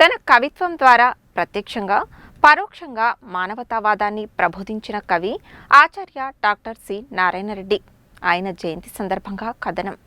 తన కవిత్వం ద్వారా ప్రత్యక్షంగా పరోక్షంగా మానవతావాదాన్ని ప్రబోధించిన కవి ఆచార్య డాక్టర్ సి నారాయణ రెడ్డి. ఆయన జయంతి సందర్భంగా కథనం.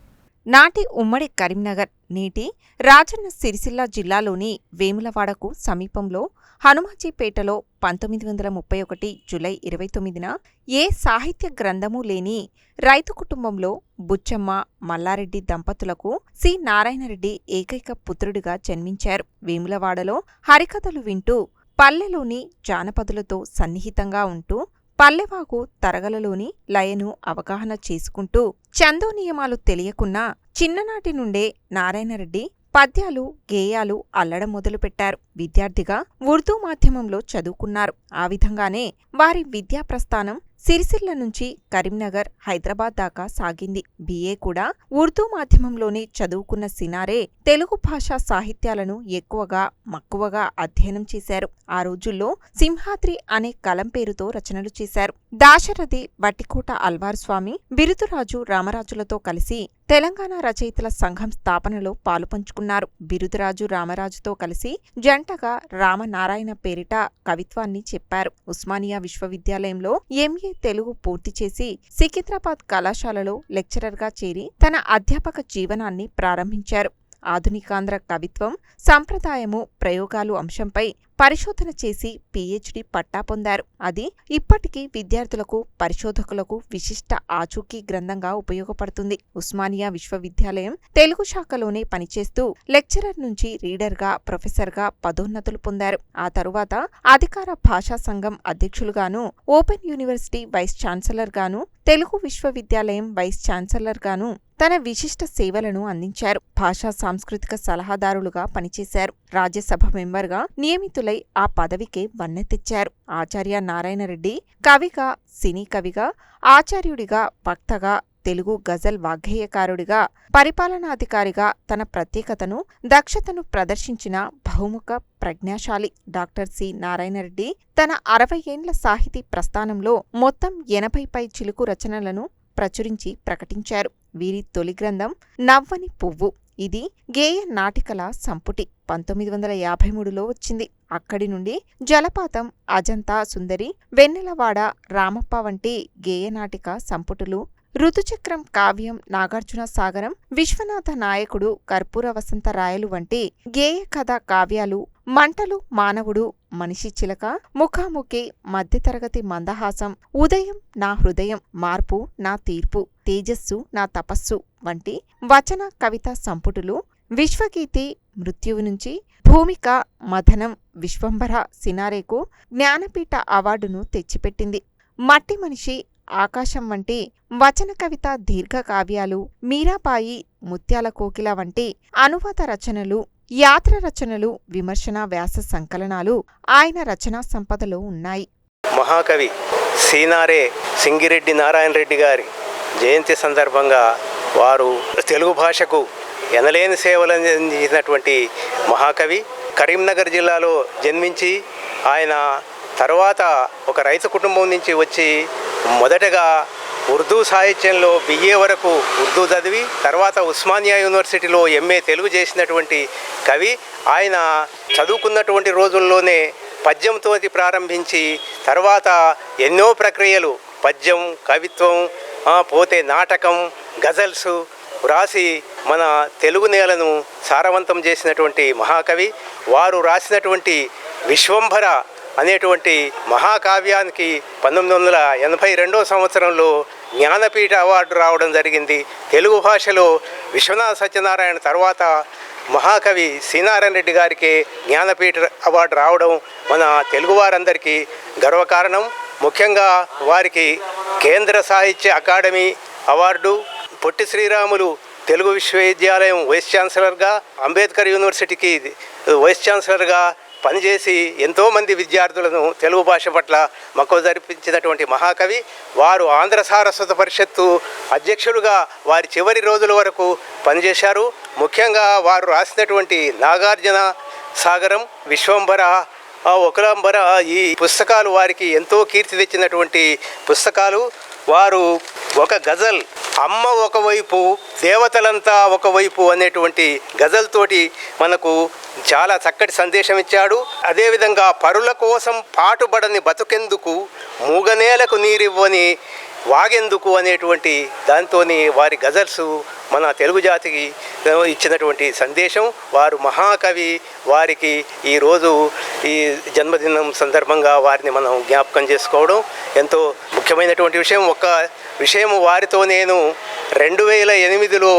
నాటి ఉమ్మడి కరీంనగర్, నేటి రాజన్న సిరిసిల్ల జిల్లాలోని వేములవాడకు సమీపంలో హనుమాజీపేటలో 1931 జూలై 29న ఏ సాహిత్య గ్రంథమూ లేని రైతు కుటుంబంలో బుచ్చమ్మ, మల్లారెడ్డి దంపతులకు సి నారాయణరెడ్డి ఏకైక పుత్రుడిగా జన్మించారు. వేములవాడలో హరికథలు వింటూ, పల్లెలోని జానపదులతో సన్నిహితంగా ఉంటూ, పల్లెవాగు తరగలలోని లయను అవగాహన చేసుకుంటూ, చందో నియమాలు తెలియకున్నా చిన్ననాటి నుండే నారాయణరెడ్డి పద్యాలు, గేయాలు అల్లడం మొదలుపెట్టారు. విద్యార్థిగా ఉర్దూ మాధ్యమంలో చదువుకున్నారు. ఆ విధంగానే వారి విద్యా ప్రస్థానం సిరిసిల్ల నుంచి కరీంనగర్, హైదరాబాద్ దాకా సాగింది. బిఏ కూడా ఉర్దూ మాధ్యమంలోనే చదువుకున్న సినారే తెలుగు భాషా సాహిత్యాలను ఎక్కువగా, మక్కువగా అధ్యయనం చేశారు. ఆ రోజుల్లో సింహాద్రి అనే కలం పేరుతో రచనలు చేశారు. దాశరథి, వట్టికోట అల్వారుస్వామి, బిరుదురాజు రామరాజులతో కలిసి తెలంగాణ రచయితల సంఘం స్థాపనలో పాలుపంచుకున్నారు. బిరుదురాజు రామరాజుతో కలిసి జంటగా రామనారాయణ పేరిట కవిత్వాన్ని చెప్పారు. ఉస్మానియా విశ్వవిద్యాలయంలో ఎంఏ తెలుగు పూర్తి చేసి సికింద్రాబాద్ కళాశాలలో లెక్చరర్గా చేరి తన అధ్యాపక జీవనాన్ని ప్రారంభించారు. ఆధునికాంధ్ర కవిత్వం, సంప్రదాయము, ప్రయోగాలు అంశంపై పరిశోధన చేసి పీహెచ్డీ పట్టా పొందారు. అది ఇప్పటికీ విద్యార్థులకు, పరిశోధకులకు విశిష్ట ఆచూకీ గ్రంథంగా ఉపయోగపడుతుంది. ఉస్మానియా విశ్వవిద్యాలయం తెలుగు శాఖలోనే పనిచేస్తూ లెక్చరర్ నుంచి రీడర్గా, ప్రొఫెసర్గా పదోన్నతులు పొందారు. ఆ తరువాత అధికార భాషా సంఘం అధ్యక్షులుగాను, ఓపెన్ యూనివర్సిటీ వైస్ ఛాన్సలర్గాను, తెలుగు విశ్వవిద్యాలయం వైస్ ఛాన్సలర్గాను తన విశిష్ట సేవలను అందించారు. భాషా సాంస్కృతిక సలహాదారులుగా పనిచేశారు. రాజ్యసభ మెంబర్గా నియమితులై ఆ పదవికే వన్నె తెచ్చారు. ఆచార్య నారాయణరెడ్డి కవిగా, సినీ కవిగా, ఆచార్యుడిగా, వక్తగా, తెలుగు గజల్ వాగ్గేయకారుడిగా, పరిపాలనాధికారిగా తన ప్రత్యేకతను, దక్షతను ప్రదర్శించిన బహుముఖ ప్రజ్ఞాశాలి డాక్టర్ సి నారాయణరెడ్డి తన 60 ఏండ్ల సాహితీ ప్రస్థానంలో మొత్తం 80 పై చిలుకు రచనలను ప్రచురించి ప్రకటించారు. వీరి తొలి గ్రంథం నవ్వని పువ్వు. ఇది గేయ నాటికల సంపుటి. 1953లో వచ్చింది. అక్కడి నుండి జలపాతం, అజంతా సుందరి, వెన్నెలవాడ, రామప్ప వంటి గేయనాటిక సంపుటులు, ఋతుచక్రం కావ్యం, నాగార్జున సాగరం, విశ్వనాథ నాయకుడు, కర్పూర వసంత రాయలు వంటి గేయ కథా కావ్యాలు, మంటలు, మానవుడు, మనిషి చిలక, ముఖాముఖి, మధ్యతరగతి మందహాసం, ఉదయం నా హృదయం, మార్పు నా తీర్పు, తేజస్సు నా తపస్సు వంటి వచన కవితా సంపుటులు, విశ్వగీతి, మృత్యువు నుంచి, భూమిక, మథనం, విశ్వంభర సినారేకు జ్ఞానపీఠ అవార్డును తెచ్చిపెట్టింది. మట్టి మనిషి, ఆకాశం వంటి వచన కవిత దీర్ఘకావ్యాలు, మీరాబాయి, ముత్యాల కోకిల వంటి అనువాద రచనలు, యాత్ర రచనలు, విమర్శన వ్యాస సంకలనాలు ఆయన రచనా సంపదలో ఉన్నాయి. మహాకవి సీనారే సింగిరెడ్డి నారాయణ రెడ్డి గారి జయంతి సందర్భంగా వారు తెలుగు భాషకు ఎనలేని సేవలు అందించినటువంటి మహాకవి. కరీంనగర్ జిల్లాలో జన్మించి ఆయన తర్వాత ఒక రైతు కుటుంబం నుంచి వచ్చి మొదటగా ఉర్దూ సాహిత్యంలో బిఏ వరకు ఉర్దూ చదివి తర్వాత ఉస్మానియా యూనివర్సిటీలో ఎంఏ తెలుగు చేసినటువంటి కవి. ఆయన చదువుకున్నటువంటి రోజుల్లోనే పద్యంతో ప్రారంభించి తర్వాత ఎన్నో ప్రక్రియలు, పద్యం, కవిత్వం, పోతే నాటకం, గజల్స్ వ్రాసి మన తెలుగు నేలను సారవంతం చేసినటువంటి మహాకవి. వారు రాసినటువంటి విశ్వంభర అనేటువంటి మహాకావ్యానికి 1982 సంవత్సరంలో జ్ఞానపీఠ అవార్డు రావడం జరిగింది. తెలుగు భాషలో విశ్వనాథ సత్యనారాయణ తర్వాత మహాకవి సి.నారాయణ రెడ్డి గారికి జ్ఞానపీఠ అవార్డు రావడం మన తెలుగువారందరికీ గర్వకారణం. ముఖ్యంగా వారికి కేంద్ర సాహిత్య అకాడమీ అవార్డు, పొట్టి శ్రీరాములు తెలుగు విశ్వవిద్యాలయం వైస్ ఛాన్సలర్గా, అంబేద్కర్ యూనివర్సిటీకి వైస్ ఛాన్సలర్గా పనిచేసి ఎంతోమంది విద్యార్థులను తెలుగు భాష పట్ల మక్కువ జరిపించినటువంటి మహాకవి. వారు ఆంధ్ర సారస్వత పరిషత్తు అధ్యక్షులుగా వారి చివరి రోజుల వరకు పనిచేశారు. ముఖ్యంగా వారు రాసినటువంటి నాగార్జున సాగరం, విశ్వంభర, ఒకలంబర ఈ పుస్తకాలు వారికి ఎంతో కీర్తి తెచ్చినటువంటి పుస్తకాలు. వారు ఒక గజల్ అమ్మ ఒకవైపు దేవతలంతా ఒకవైపు అనేటువంటి గజల్తోటి మనకు చాలా చక్కటి సందేశం ఇచ్చాడు. అదేవిధంగా పరుల కోసం పాటుపడని బతుకెందుకు, మూగనేలకు నీరివ్వని వాగెందుకు అనేటువంటి దాంతోని వారి గజల్స్ మన తెలుగు జాతికి ఇచ్చినటువంటి సందేశం. వారు మహాకవి, వారికి ఈరోజు ఈ జన్మదినం సందర్భంగా వారిని మనం జ్ఞాపకం చేసుకోవడం ఎంతో ముఖ్యమైనటువంటి విషయం. ఒక్క విషయం, వారితో నేను 2008లో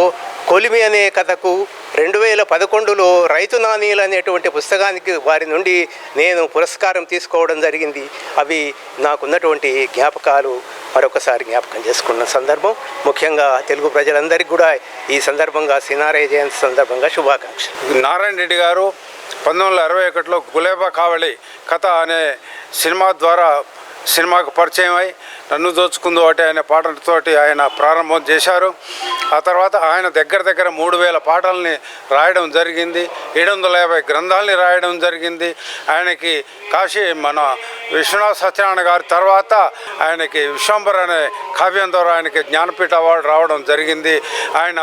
కొలిమి అనే కథకు, 2011లో రైతు నాణీలు అనేటువంటి పుస్తకానికి వారి నుండి నేను పురస్కారం తీసుకోవడం జరిగింది. అవి నాకున్నటువంటి జ్ఞాపకాలు మరొకసారి జ్ఞాపకం చేసుకున్న సందర్భం. ముఖ్యంగా తెలుగు ప్రజలందరికీ కూడా ఈ సందర్భంగా సినారే జయంతి సందర్భంగా శుభాకాంక్షలు. నారాయణ రెడ్డి గారు 1961లో గులేబా కావళి కథ అనే సినిమా ద్వారా సినిమాకు పరిచయం అయి నన్ను దోచుకుందో ఒకటి అనే పాటలతోటి ఆయన ప్రారంభం చేశారు. ఆ తర్వాత ఆయన దగ్గర 3000 పాటల్ని రాయడం జరిగింది, 750 గ్రంథాలని రాయడం జరిగింది. ఆయనకి కాశీ మన విశ్వనాథ సత్యనారాయణ గారి తర్వాత ఆయనకి విశ్వంబర్ అనే కావ్యం ద్వారా ఆయనకి జ్ఞానపీఠ అవార్డు రావడం జరిగింది. ఆయన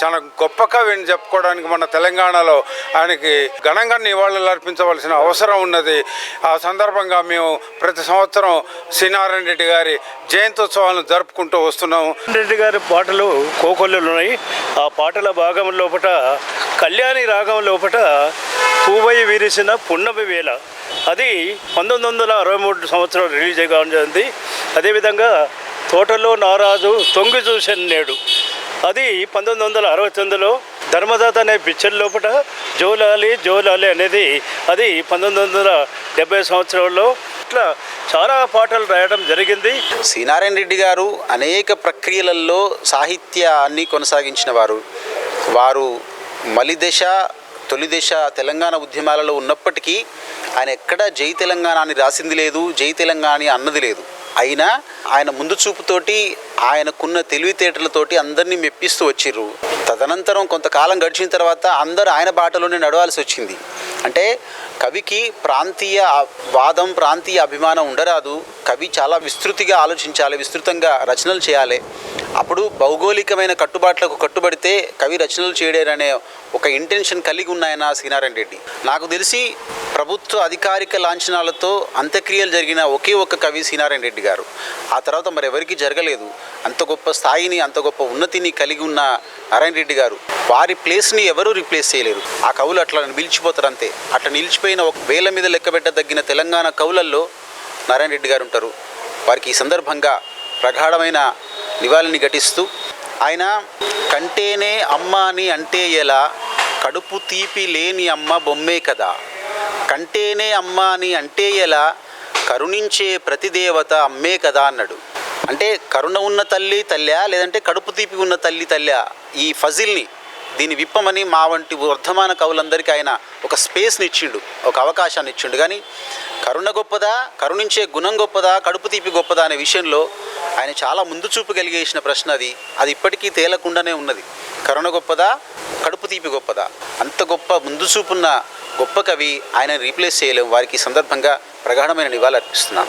చాలా గొప్ప కవిని చెప్పుకోవడానికి మన తెలంగాణలో ఆయనకి ఘనంగా నివాళులు అర్పించవలసిన అవసరం ఉన్నది. ఆ సందర్భంగా మేము ప్రతి సంవత్సరం సి నారాయణ రెడ్డి గారి జయంత్యోత్సవాలను జరుపుకుంటూ వస్తున్నాము. రెడ్డి గారి పాటలు కోకొల్లులు ఉన్నాయి. ఆ పాటల భాగం లోపట కళ్యాణి రాగం లోపట పూవై విరిసిన పున్నమి వేళ, అది 1963 సంవత్సరం రిలీజ్ కావడం. అదేవిధంగా తోటలో నారాజు తొంగి చూసిన నేడు, అది 1969లో ధర్మదాత అనే పిక్చర్ లోపల జోలాలి జోలాలి అనేది, అది 1970 సంవత్సరంలో. ఇట్లా చాలా పాటలు రాయడం జరిగింది. సి నారాయణ రెడ్డి గారు అనేక ప్రక్రియలలో సాహిత్యాన్ని కొనసాగించిన వారు మలిదశ తొలిదశ తెలంగాణ ఉద్యమాలలో ఉన్నప్పటికీ ఆయన ఎక్కడా జై తెలంగాణ అని రాసింది లేదు, జై తెలంగాణ అన్నది లేదు. అయినా ఆయన ముందు చూపుతోటి, ఆయనకున్న తెలివితేటలతోటి అందరినీ మెప్పిస్తూ వచ్చిర్రు. తదనంతరం కొంతకాలం గడిచిన తర్వాత అందరూ ఆయన బాటలోనే నడవాల్సి వచ్చింది. అంటే కవికి ప్రాంతీయ వాదం, ప్రాంతీయ అభిమానం ఉండరాదు. కవి చాలా విస్తృతిగా ఆలోచించాలి, విస్తృతంగా రచనలు చేయాలి. అప్పుడు భౌగోళికమైన కట్టుబాట్లకు కట్టుబడితే కవి రచనలు చేయడేననే ఒక ఇంటెన్షన్ కలిగి ఉన్నాయన సి నారాయణ రెడ్డి. నాకు తెలిసి ప్రభుత్వ అధికారిక లాంఛనాలతో అంత్యక్రియలు జరిగిన ఒకే ఒక్క కవి సి నారాయణ రెడ్డి గారు. ఆ తర్వాత మరి ఎవరికి జరగలేదు. అంత గొప్ప స్థాయిని, అంత గొప్ప ఉన్నతిని కలిగి ఉన్న నారాయణ రెడ్డి గారు, వారి ప్లేస్ని ఎవరూ రీప్లేస్ చేయలేరు. ఆ కవులు అట్లా నిలిచిపోతారు అంతే. అట్లా నిలిచిపోయిన ఒక వేల మీద లెక్కబెట్టదగిన తెలంగాణ కవులల్లో నారాయణ రెడ్డి గారు ఉంటారు. వారికి ఈ సందర్భంగా ప్రగాఢమైన నివాళిని ఘటిస్తూ, ఆయన కంటేనే అమ్మ అని అంటే ఎలా, కడుపు తీపి లేని అమ్మ బొమ్మే కదా, కంటేనే అమ్మ అని అంటే ఎలా, కరుణించే ప్రతిదేవత అమ్మే కదా అన్నాడు. అంటే కరుణ ఉన్న తల్లి తల్లా, లేదంటే కడుపు తీపి ఉన్న తల్లి తల్లా, ఈ ఫజిల్ని దీన్ని విప్పమని మా వంటి వర్ధమాన కవులందరికీ ఆయన ఒక స్పేస్ని ఇచ్చిండు, ఒక అవకాశాన్ని ఇచ్చిండు. కానీ కరుణ గొప్పదా, కరుణించే గుణం గొప్పదా, కడుపు తీపి గొప్పదా అనే విషయంలో ఆయన చాలా ముందు చూపు కలిగేసిన ప్రశ్న అది ఇప్పటికీ తేలకుండానే ఉన్నది. కరుణ గొప్పదా, కడుపు తీపి గొప్పదా? అంత గొప్ప ముందు చూపున్న గొప్ప కవి ఆయన రీప్లేస్ చేయలేము. వారికి సందర్భంగా ప్రగాఢమైన నివాళులు అర్పిస్తున్నాను.